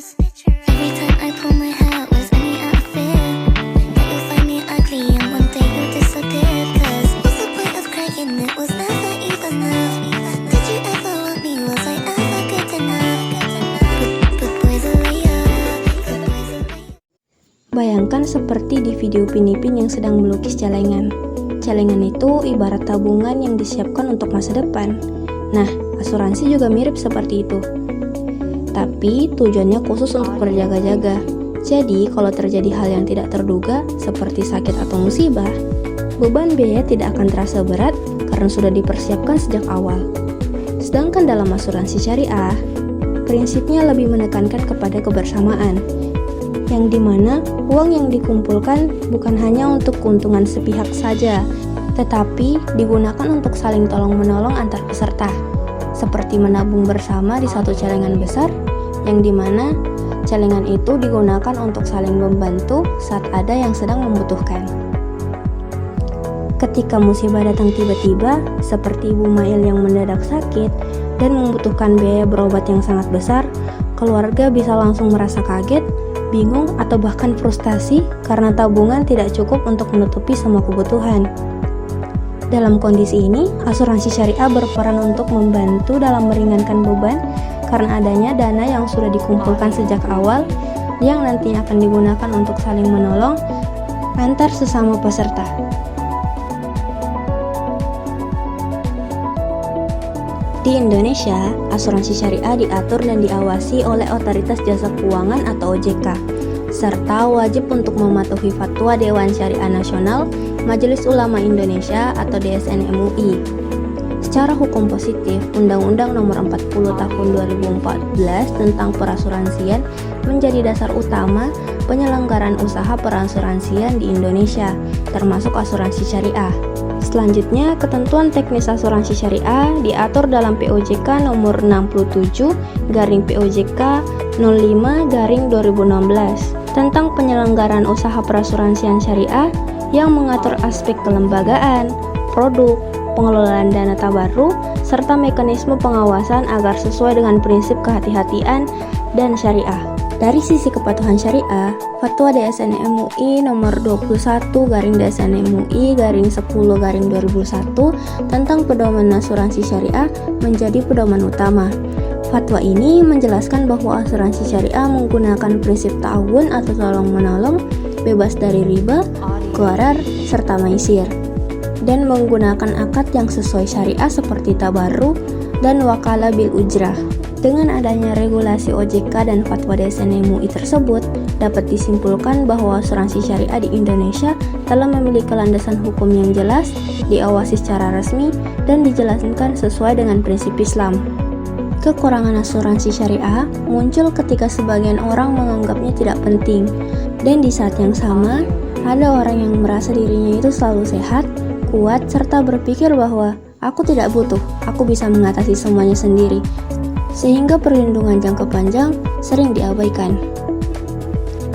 Every time I pull my hair was any outfit that you'll find me ugly and one day you'll disappear. Cause what's the point of crying? It was never even enough. Did you ever want me? Was I ever good enough? Good boys are layers. Bayangkan seperti di video Upin Ipin yang sedang melukis celengan. Celengan itu ibarat tabungan yang disiapkan untuk masa depan. Nah, asuransi juga mirip seperti itu. Tapi tujuannya khusus untuk berjaga-jaga. Jadi, kalau terjadi hal yang tidak terduga, seperti sakit atau musibah, beban biaya tidak akan terasa berat karena sudah dipersiapkan sejak awal. Sedangkan dalam asuransi syariah, prinsipnya lebih menekankan kepada kebersamaan, yang dimana uang yang dikumpulkan bukan hanya untuk keuntungan sepihak saja, tetapi digunakan untuk saling tolong-menolong antar peserta, seperti menabung bersama di satu celengan besar, yang dimana celengan itu digunakan untuk saling membantu saat ada yang sedang membutuhkan. Ketika musibah datang tiba-tiba, seperti Ibu Mail yang mendadak sakit dan membutuhkan biaya berobat yang sangat besar, keluarga bisa langsung merasa kaget, bingung, atau bahkan frustasi karena tabungan tidak cukup untuk menutupi semua kebutuhan. Dalam kondisi ini, asuransi syariah berperan untuk membantu dalam meringankan beban karena adanya dana yang sudah dikumpulkan sejak awal yang nantinya akan digunakan untuk saling menolong antar sesama peserta. Di Indonesia, asuransi syariah diatur dan diawasi oleh Otoritas Jasa Keuangan atau OJK, serta wajib untuk mematuhi Fatwa Dewan Syariah Nasional Majelis Ulama Indonesia atau DSN MUI. Secara hukum positif, Undang-Undang Nomor 40 Tahun 2014 tentang perasuransian menjadi dasar utama penyelenggaraan usaha perasuransian di Indonesia, termasuk asuransi syariah. Selanjutnya, ketentuan teknis asuransi syariah diatur dalam POJK nomor 67/POJK 05/2016 tentang penyelenggaraan usaha perasuransian syariah yang mengatur aspek kelembagaan, produk, pengelolaan dana tabarruk, serta mekanisme pengawasan agar sesuai dengan prinsip kehati-hatian dan syariah. Dari sisi kepatuhan syariah, Fatwa DSN MUI nomor 21/DSN MUI /10/2001 tentang pedoman asuransi syariah menjadi pedoman utama. Fatwa ini menjelaskan bahwa asuransi syariah menggunakan prinsip ta'awun atau tolong-menolong, bebas dari riba, gharar, serta maisir, dan menggunakan akad yang sesuai syariah seperti tabarruk dan wakalah bil ujrah. Dengan adanya regulasi OJK dan Fatwa DSN MUI tersebut, dapat disimpulkan bahwa asuransi syariah di Indonesia telah memiliki landasan hukum yang jelas, diawasi secara resmi, dan dijelaskan sesuai dengan prinsip Islam. Kekurangan asuransi syariah muncul ketika sebagian orang menganggapnya tidak penting, dan di saat yang sama, ada orang yang merasa dirinya itu selalu sehat, kuat, serta berpikir bahwa aku tidak butuh, aku bisa mengatasi semuanya sendiri, sehingga perlindungan jangka panjang sering diabaikan.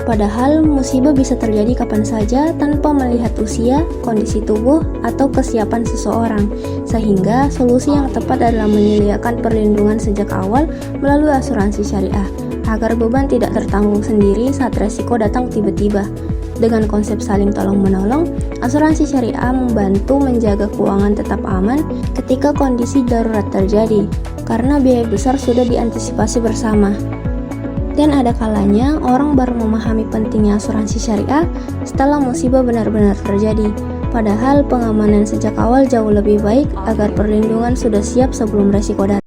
Padahal musibah bisa terjadi kapan saja tanpa melihat usia, kondisi tubuh, atau kesiapan seseorang, sehingga solusi yang tepat adalah menyediakan perlindungan sejak awal melalui asuransi syariah, agar beban tidak tertanggung sendiri saat resiko datang tiba-tiba. Dengan konsep saling tolong-menolong, asuransi syariah membantu menjaga keuangan tetap aman ketika kondisi darurat terjadi, karena biaya besar sudah diantisipasi bersama. Dan ada kalanya orang baru memahami pentingnya asuransi syariah setelah musibah benar-benar terjadi. Padahal pengamanan sejak awal jauh lebih baik agar perlindungan sudah siap sebelum resiko datang.